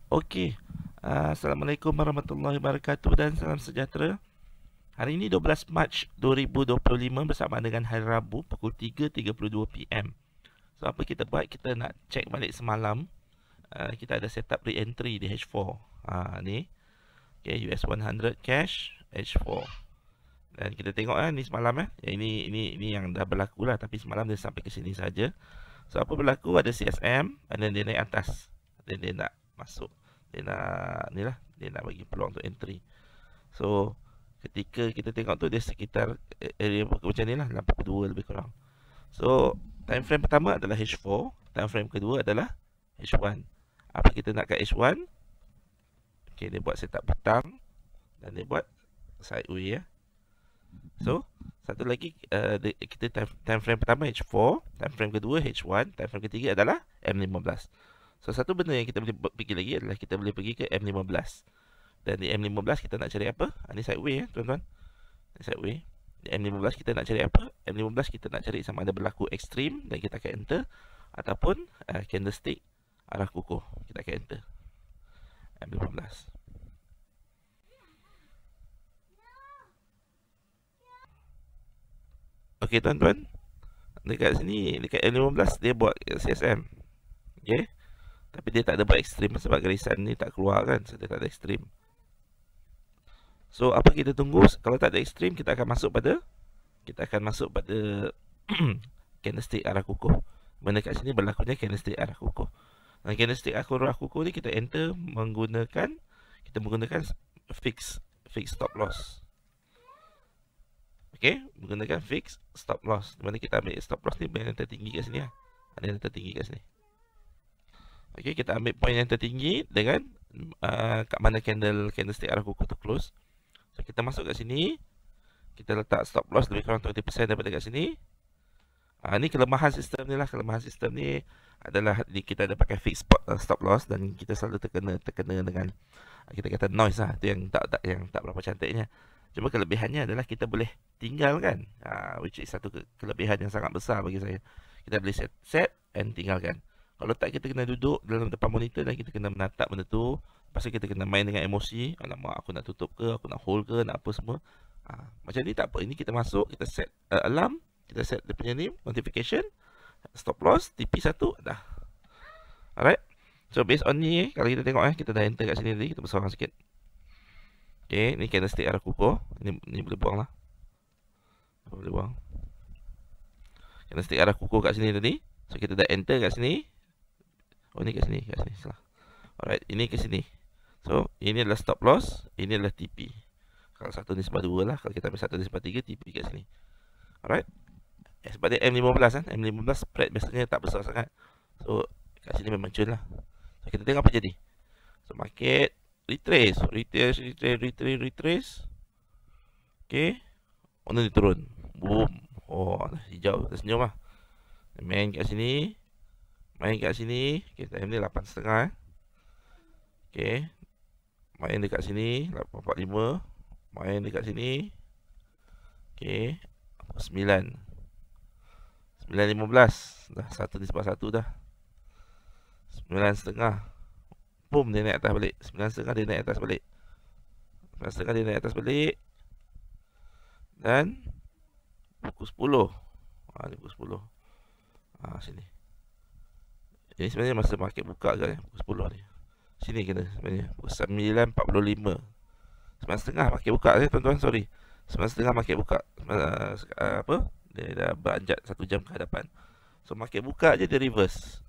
Okey. Assalamualaikum warahmatullahi wabarakatuh dan salam sejahtera. Hari ini 12 Mac 2025 bersamaan dengan hari Rabu pukul 3.32 PM. So apa kita buat? Kita nak check balik semalam. Kita ada setup re-entry di H4. Ni. Okay, US 100 cash H4. Dan kita tengok ni semalam Ini yang dah berlaku lah, tapi semalam dia sampai ke sini saja. So apa berlaku? Ada CSM dan dia naik atas. Dan dia nak masuk. Dia nak bagi peluang untuk entry. So ketika kita tengok tu dia sekitar area macam ni lah, 82 lebih kurang. So time frame pertama adalah H4, time frame kedua adalah H1. Apa kita nak kat H1? Okay, dia buat setup petang dan dia buat sideway ya. So satu lagi kita time frame pertama H4, time frame kedua H1, time frame ketiga adalah M15. So satu benda yang kita boleh pergi lagi adalah kita boleh pergi ke M15. Dan di M15 kita nak cari apa? Ini sideway tuan-tuan. Ini sideway. Di M15 kita nak cari apa? M15 kita nak cari sama ada berlaku ekstrim dan kita akan enter, ataupun candlestick arah kukuh, kita akan enter M15. Okey tuan-tuan, dekat sini, dekat M15 dia buat CSM. Okay, tapi dia tak ada buat ekstrim sebab garisan ni tak keluar kan, so dia tak ada ekstrim. So apa kita tunggu? Kalau tak ada ekstrim, kita akan masuk pada candlestick arah kukuh. Mana kat sini berlakunya candlestick arah kukuh. Dan candlestick arah kukuh ni kita enter menggunakan fix stop loss. Okey, menggunakan fix stop loss. Di mana kita ambil stop loss ni yang tertinggi kat sini lah. Ada yang tertinggi kat sini. Okey, kita ambil point yang tertinggi dengan kat mana candlestick arah kukuh tu close. So kita masuk kat sini, kita letak stop loss lebih kurang 20% daripada kat sini. Ni kelemahan sistem ni lah. Kelemahan sistem ni adalah kita ada pakai fix stop loss dan kita selalu terkena dengan kita kata noise lah. Itu yang tak berapa cantiknya. Cuma kelebihannya adalah kita boleh tinggalkan, which is satu kelebihan yang sangat besar bagi saya. Kita boleh set and tinggalkan. Kalau tak, kita kena duduk dalam depan monitor dan kita kena menatap benda tu. Lepas tu kita kena main dengan emosi. Alamak, aku nak tutup ke, aku nak hold ke, nak apa semua. Macam ni tak apa. Ini kita masuk, kita set alarm, kita set dia punya ni, notification, stop loss, TP1, dah. Alright. So based on ni, kalau kita tengok kita dah enter kat sini tadi, kita bersorang sikit. Okay, ni candlestick arah kukuh. Ni boleh buang lah. Boleh buang. Candlestick arah kukuh kat sini tadi. So kita dah enter kat sini. Oh ni kat sini salah. Alright, ini ke sini. So ini adalah stop loss, ini adalah TP. Kalau 1/2 lah. Kalau kita ambil 1/3, TP kat sini. Alright. Sebab dia M15 kan. M15 spread biasanya tak besar sangat. So kat sini memang cun lah. So kita tengok apa jadi. So market retrace. Okay. Mana dia turun? Boom. Oh, hijau. Dah senyum lah. Main kat sini. Okay, time ni 8.30 Okay. Main dekat sini 8.45. Main dekat sini. Okay. 9.15. Dah 1/1 dah. 9.30. Boom, dia naik atas balik. 9.30 dia naik atas balik. 9.30 dia naik atas balik. Dan pukul 10. Ni pukul 10. Sini. Ini sebenarnya masa market buka ke pukul 10 ni. Sini kena sebenarnya pukul 9.45. 9.30 market buka tuan-tuan, sorry. 9.30 market buka. Dia dah beranjak 1 jam ke hadapan. So market buka je dia reverse.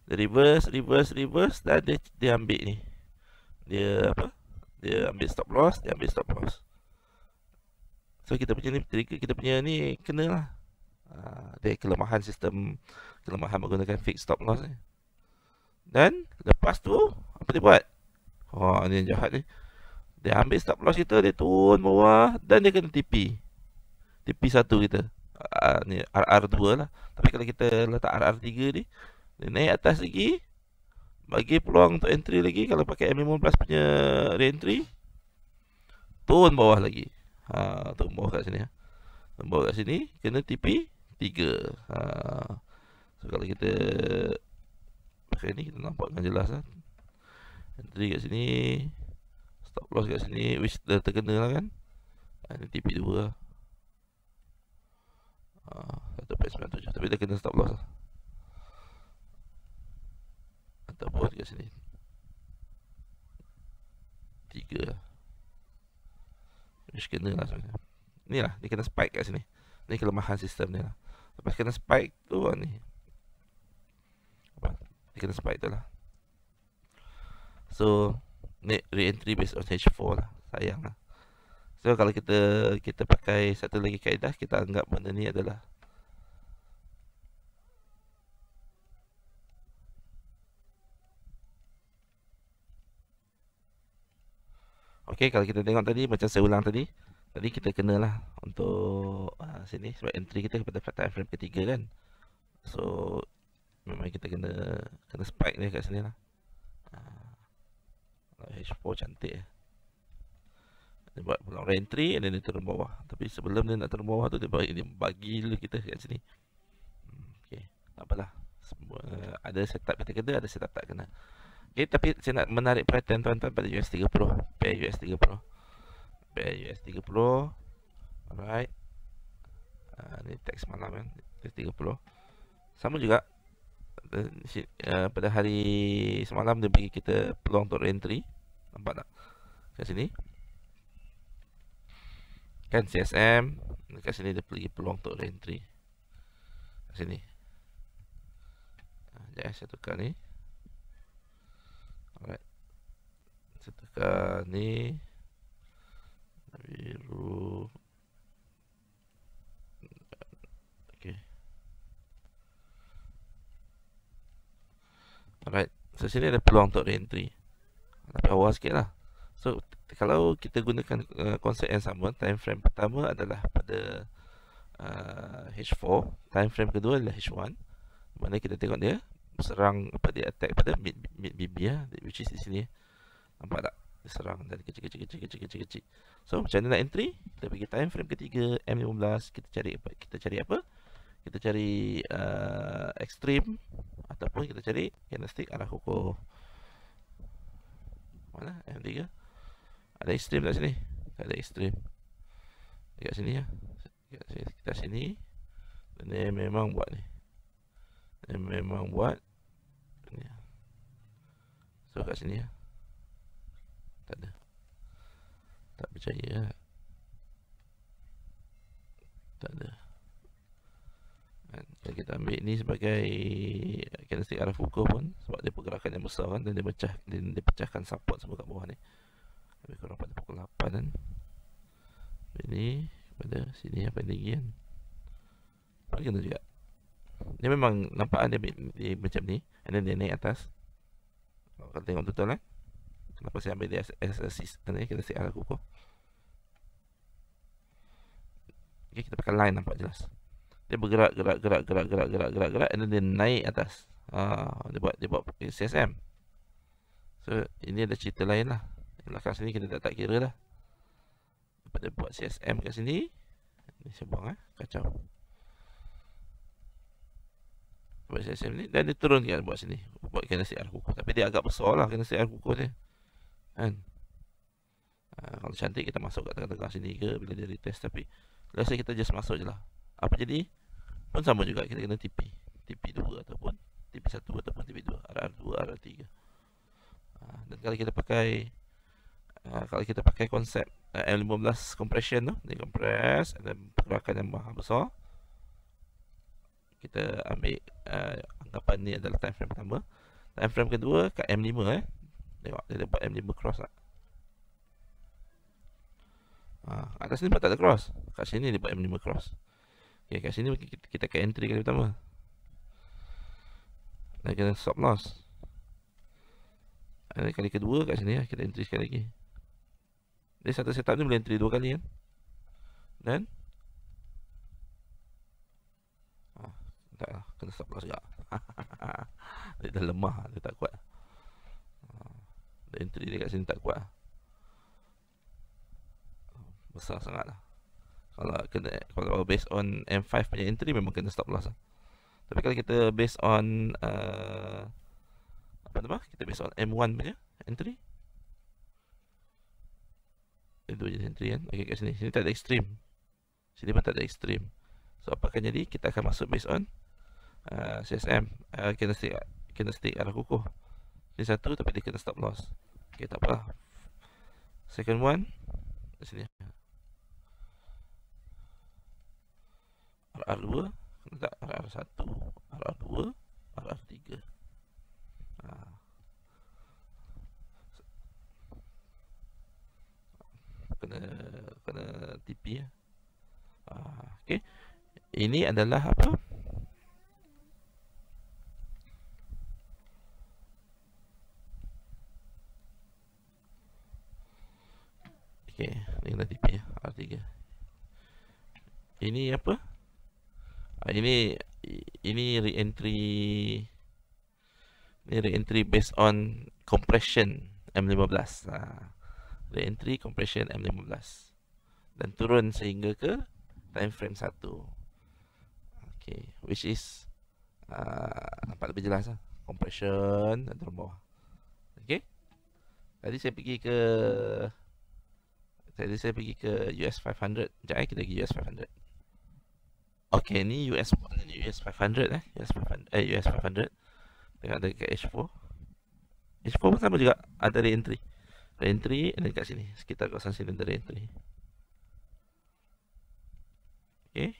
Dia reverse dan dia ambil ni. Dia ambil stop loss, So kita punya ni kena lah. Dia kelemahan menggunakan fix stop loss ni. Dan lepas tu apa dia buat? Ni yang jahat ni. Dia ambil stop loss kita, dia turun bawah dan dia kena TP. TP1 kita. Ni RR2 lah. Tapi kalau kita letak RR3 ni, dia naik atas lagi, bagi peluang untuk entry lagi. Kalau pakai M15 punya re-entry, turun bawah lagi. Turun bawah kat sini. Turun bawah kat sini, kena TP3. So kalau kita pakai ni, kita nampak dengan jelas lah. Entry kat sini, stop loss kat sini, which dah terkena lah kan. Ini TP2 lah. 1.97, tapi dah kena stop loss lah. Ataupun kat sini 3 lah, which kena lah sebenarnya. Ni lah, dia kena spike kat sini. Ni kelemahan sistem ni lah. Lepas kena spike tu ni, dia kena spike tu lah. So ni re-entry based on H4 lah. Sayang lah. So kalau kita pakai satu lagi kaedah, kita anggap benda ni adalah okey. Kalau kita tengok tadi, macam saya ulang tadi kita kenalah untuk sini, sebab entry kita pada time frame ketiga kan. So memang kita kena spike ni kat sini lah. H4 cantik. Dia buat long entry and then dia turun bawah. Tapi sebelum dia nak turun bawah tu, dia bagi dulu kita kat sini. Okay, tak apalah. Ada setup kita kena, ada setup tak kena. Okay, tapi saya nak menarik perhatian tuan-tuan pada US30, pair US30. Pair US30. Alright. Ni teks malam kan, US30. Sama juga. Pada hari semalam dia bagi kita peluang untuk entry. Nampak tak? Kat sini kan CSM, kat sini dia bagi peluang untuk entry. Kat sini. Sekejap saya tukar ni. Alright. Saya tukar ni biru. Okay. Alright. So sini ada peluang untuk entry. Tapi awal sikit lah. So kalau kita gunakan konsep yang sama, time frame pertama adalah pada H4, time frame kedua adalah H1. Mana kita tengok dia serang, dia attack pada mid BB lah, which is di sini. Nampak tak? Dia serang dari kecil. So macam mana nak entry? Kita pergi time frame ketiga M15, kita cari apa? Kita cari extreme ataupun kita cari candlestick arah kukuh. Mana? M3. Ada extreme kat sini. Tak ada extreme. Dekat sini ya. Kita sini. Dan dia memang buat ni. Dia memang buat ni. So kat sini ya. Tak ada. Tak percaya. Tak ada. Dan kita ambil ni sebagai candlestick arah kukuh pun, sebab dia pergerakan yang besar kan, dan dia pecahkan support semua kat bawah ni. Lebih kurang pada pukul 8 kan. Ini pada sini apa lagi kan. Bagaimana juga. Dia memang nampak dia macam ni. And then dia naik atas. Kalau tengok betul kan. Kenapa saya ambil dia as assist ni, kita si arah kukuh. Okay, kita pakai line nampak jelas. Dia bergerak and then dia naik atas. Dia buat CSM. So ini ada cerita lain lah. Belakang sini kita tak kira lah. Lepas dia buat CSM kat sini, ni saya buang kacau. Buat CSM ni, dan dia turun dia buat sini, buat candlestick arah kukuh. Tapi dia agak besar lah candlestick arah kukuh dia kan. Kalau cantik kita masuk kat tengah-tengah sini ke bila dia retest. Tapi rasa kita just masuk je lah. Apa jadi pun sama juga, kita kena TP2 ataupun TP1 ataupun TP2, arah 2, arah 3. Dan kalau kita pakai konsep M15 compression tu, dia compress dan pergerakan yang maha besar, kita ambil anggapan ni adalah time frame pertama. Time frame kedua kat M5 tengok dia dapat M5 cross tak? Atas ni tak ada cross. Kat sini dia buat M5 cross. Okay, kat sini kita ke entry kali pertama. Dan kena stop loss. Dan kali kedua kat sini kita entry sekali lagi. Dia satu setup ni boleh entry 2 kali kan. Dan tak lah, kena stop loss juga. Dia dah lemah, dia tak kuat. Entry dia kat sini tak kuat. Besar sangat lah. Kalau based on M5 punya entry memang kena stop loss lah. Tapi kalau kita based on apa nama? Kita based on M1 punya, entry. Dua jenis entry kan. Okey, kat sini. Sini tak ada extreme. Sini pun tak ada extreme. So apa akan jadi? Kita akan masuk based on CSM, candlestick arah kukuh. Ini satu tapi dia kena stop loss. Okey, tak apa. Second one di sini. RR2, tak, RR1, RR2, RR3. Kena TP ya. Okey. Ini adalah apa? Okey, ini kena TP ya, R3. Ini apa? Ini re-entry. Ini re-entry based on compression M15. Re-entry compression M15 dan turun sehingga ke time frame 1. Okay, which is nampak lebih jelas lah. Compression dan turun bawah. Okay, tadi saya pergi ke US 500. Sekejap kita pergi US 500. Okay, ni US 500 US 500 tengok dekat H4. H4 pun sama juga, ada re-entry. Re-entry dan dekat sini, sekitar kawasan sini ada re-entry. Okay.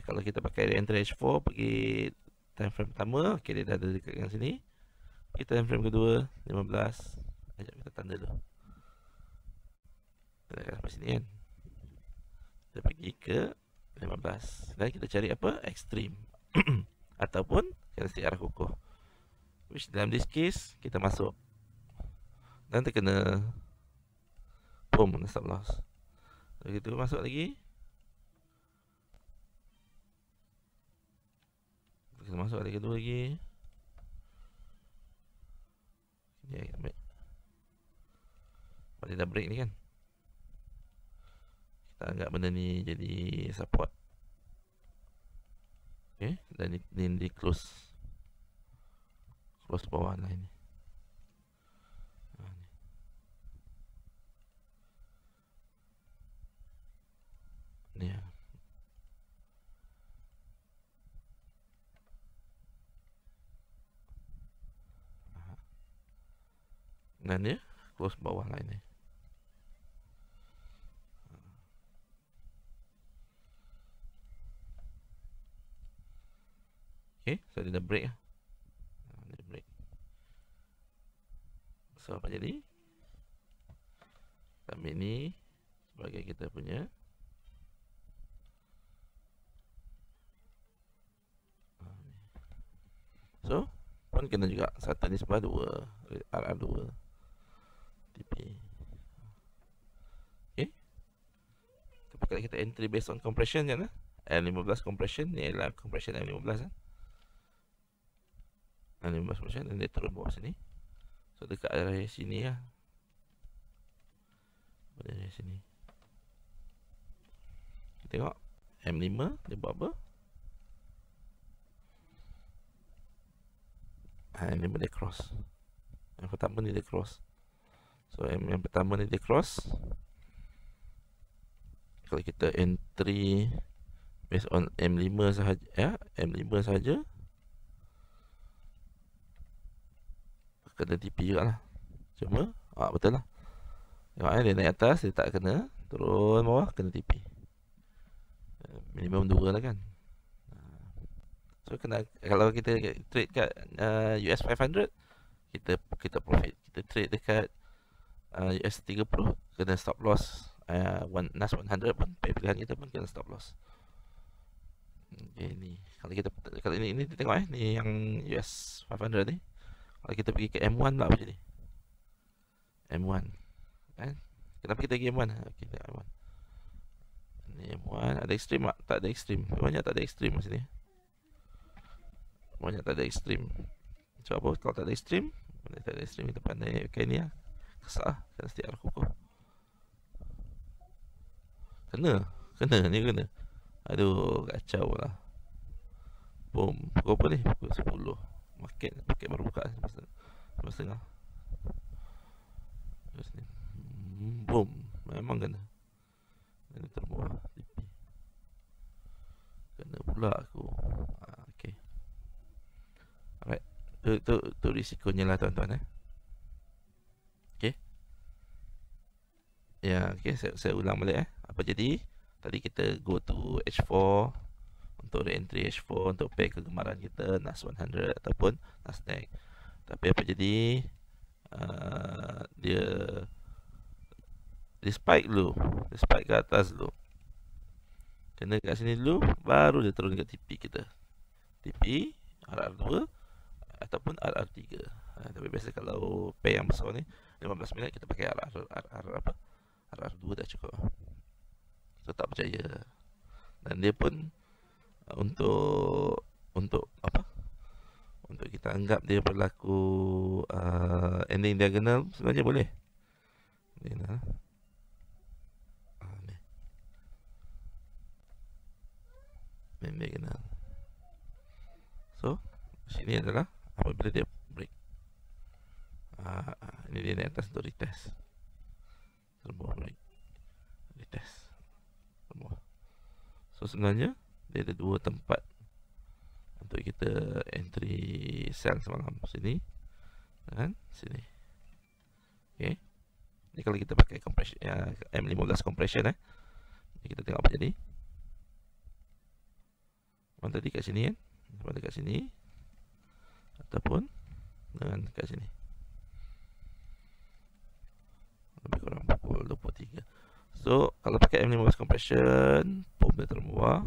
Kalau kita pakai re-entry H4, pergi time frame pertama, okay, dia dah ada dekat yang sini. Kita time frame kedua 15. Sekejap kita tanda dulu. Kita dah sampai sini kan. Kita pergi ke 15 dan kita cari apa? Extreme ataupun candlestick arah kukuh, which dalam this case kita masuk dan terkena boom, stop loss. Lalu kita masuk lagi, kita masuk kali kedua lagi. Ya, kita ambil. Dia dah break ni kan. Kita anggap benda ni jadi support. Okay, dan ni di close bawah lah ini. Ni ya. Dan dia close bawah lah ini. Okay, so dia dah break lah. Dia break. So apa jadi? Kami ni sebagai kita punya so pun kena juga satu ni sebelah 2 RR2 TP. Okay, tapi kalau kita entry based on compression je lah, M15 compression ni adalah compression M15 kan. M15 compression dan dia turun bawah sini. So dekat area sini lah, pada area sini kita tengok M5 dia buat apa. Ini dia cross. Yang pertama ni dia cross. So yang pertama ni dia cross. Kalau kita entry based on M5 sahaja ya, M5 sahaja, kena TP juga lah. Cuma betul lah. Tengok dia naik atas, dia tak kena. Turun bawah, kena TP. Minimum 2 lah kan. So kena, kalau kita trade kat US 500, kita profit. Kita trade dekat US 30, kena stop loss. NAS 100 pun, pilihan kita pun kena stop loss. Okay, ni kalau ini kita tengok ni yang US 500 ni. Kalau kita pergi ke M1 pula apa jadi? M1 kan? Kenapa kita pergi M1? Okay, M1. Ni M1 ada ekstrim tak? Tak ada ekstrim. Banyak tak ada ekstrim kat sini. Banyak tak ada ekstrim. Sebab apa? Kalau tak ada ekstrim, tak ada ekstrim kita pandai pakai ni lah. Kesah kena setiap arah kukuh. Kena ni kena. Aduh, kacau lah. Boom. Pukul apa ni? Pukul 10. Market baru buka 11.30. tu risikonya lah tuan-tuan Okey. Ya, okey, saya ulang balik Apa jadi? Tadi kita go to H4 untuk re-entry H4 untuk pair kegemaran kita NAS 100 ataupun Nasdaq. Tapi apa jadi? Dia spike dulu. Dia spike ke atas dulu. Kena kat sini dulu, baru dia turun ke TP kita. TP RR2 ataupun RR3. Tapi biasa kalau pair yang besar ni 15 minit kita pakai RR2 dah cukup. So tak percaya. Dan dia pun untuk apa? Untuk kita anggap dia berlaku ending diagonal sebenarnya boleh. Ni nah. Ending diagonal. So sini adalah apabila dia break. Ini dia di atas untuk retest. Semua break. Retest. Semua. So sebenarnya dia ada dua tempat untuk kita entry sell semalam. Sini dan sini. Okay. Ni kalau kita pakai compression M15 compression kita tengok apa jadi. Mana tadi kat sini kan? Mana kat sini ataupun dengan kat sini. Lebih kurang pukul 23. So kalau pakai M15 compression, pom dia terbawah.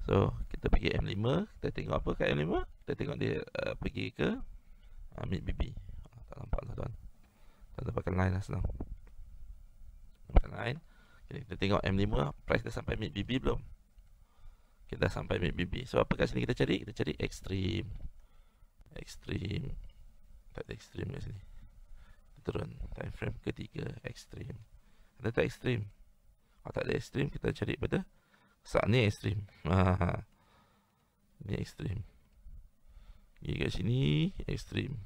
So kita pergi M5, kita tengok apa kat M5? Kita tengok dia pergi ke mid BB. Tak nampak lah tuan. Tak dapatkan line lah senang. Dapatkan line. Jadi kita tengok M5, price dah sampai mid BB belum? Kita dah sampai mid BB. So apa kat sini kita cari? Kita cari extreme. Extreme. Tak ada extreme kat sini. Kita turun time frame ketiga, extreme. Ada tak extreme? Kalau tak ada extreme, kita cari pada saat ni extreme. Ni extreme. Pergi kat sini extreme.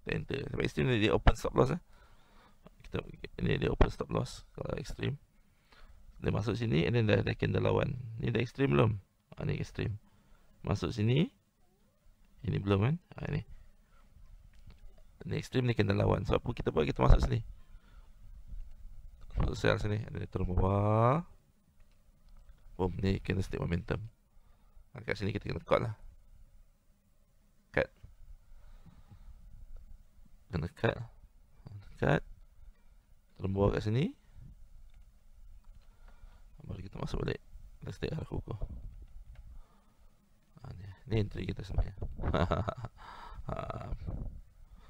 Kita enter. Sampai extreme ni dia open stop loss ini dia open stop loss kalau extreme. Dia masuk sini, and then dah candle lawan. Ni dah extreme belum? Ni extreme. Masuk sini. Ini belum kan? Ni. Ni extreme, ni candle lawan. So apa kita buat? Kita masuk sini. Masuk sell sini. Dia turun bawah. Boom, ni candlestick momentum. Kat sini kita kena cut lah. Cut. Kena cut. Cut. Turun bawah kat sini. Baru kita masuk balik. Candlestick arah kukuh. Ni entry kita sebenarnya.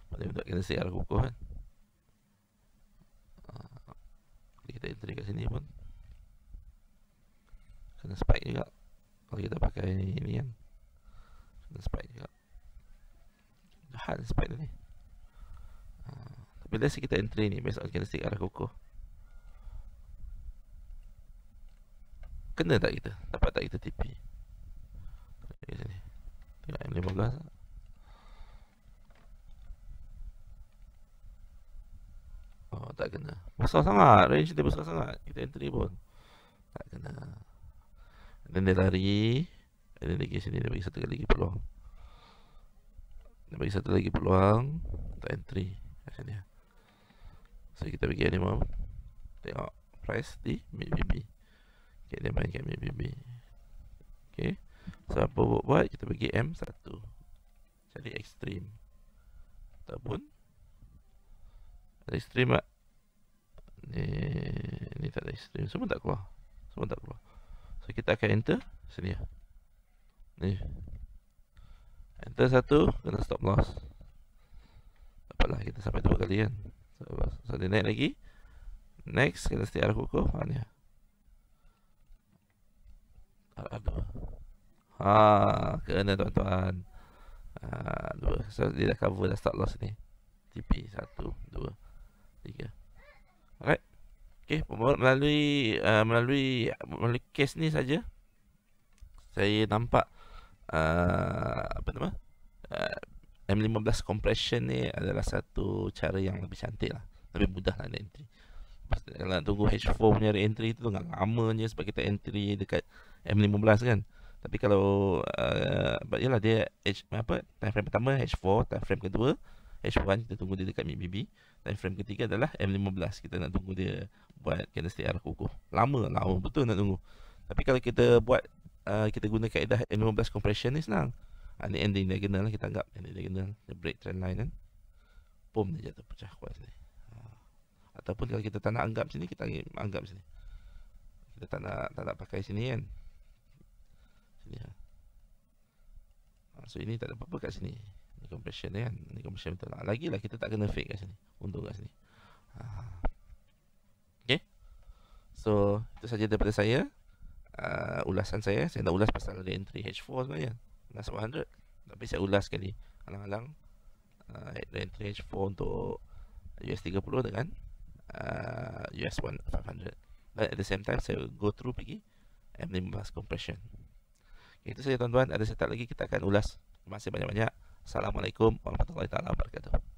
Boleh untuk candlestick arah kukuh kan. Jadi kita entry kat sini pun kena spike juga. Kalau kita pakai ini kan, kena spike juga. Jahat spike ni. Tapi let's say kita entry ni based on candlestick arah kukuh. Kena tak kita? Dapat tak kita TP? Di sini. Tengok M15. Oh, tak kena. Besar sangat. Range dia besar sangat. Kita entry pun tak kena. Dan dia lari. Dan dia pergi sini. Dia bagi satu lagi peluang. Dia bagi satu lagi peluang. Tak entry. Kat sini. So kita pergi animal. Tengok price di mid BB. Okay, dia main kat mid BB. Okay. So apa buat? Kita pergi M1. Cari extreme. Ataupun ada extreme tak? Ni tak ada extreme. Semua tak keluar. Semua tak keluar. So kita akan enter sini ya. Ni. Enter satu, kena stop loss. Apalah, kita sampai dua kali kan. So dia naik lagi. Next, kita stay arah kukuh. Ni ya. Aduh. Kena tuan-tuan. Dua. So dia dah cover dah stop loss ni. TP 1, 2, 3. Alright. Okay, melalui case ni saja saya nampak apa nama? M15 compression ni adalah satu cara yang lebih cantik lah. Lebih mudah lah entry. Kalau nak tunggu H4 punya re-entry tu tengah lama je sebab kita entry dekat M15 kan. Tapi kalau yalah dia time frame pertama H4, time frame kedua H1 kita tunggu dia dekat MACD. Time frame ketiga adalah M15, kita nak tunggu dia buat candlestick arah kukuh. Lama betul nak tunggu. Tapi kalau kita buat kita guna kaedah M15 compression ni senang. Ni ending diagonal lah, kita anggap ending diagonal, dia break trend line kan. Boom, dia jatuh pecah kuat sini. Ataupun kalau kita tak nak anggap sini, kita anggap sini. Kita tak nak pakai sini kan. Sini ha. So ini tak ada apa-apa kat sini. Ni compression kan. Ni compression betul lah. Lagilah kita tak kena fake kat sini. Untung kat sini. Okay. So itu saja daripada saya. Ulasan saya nak ulas pasal re-entry H4 sebenarnya. Last 100. Tapi saya ulas sekali. Alang-alang re-entry H4 untuk US30 dengan US 500. But at the same time saya go through pergi M15 compression. Itu saja tuan-tuan. Ada setat lagi kita akan ulas. Terima kasih banyak-banyak. Assalamualaikum warahmatullahi wabarakatuh.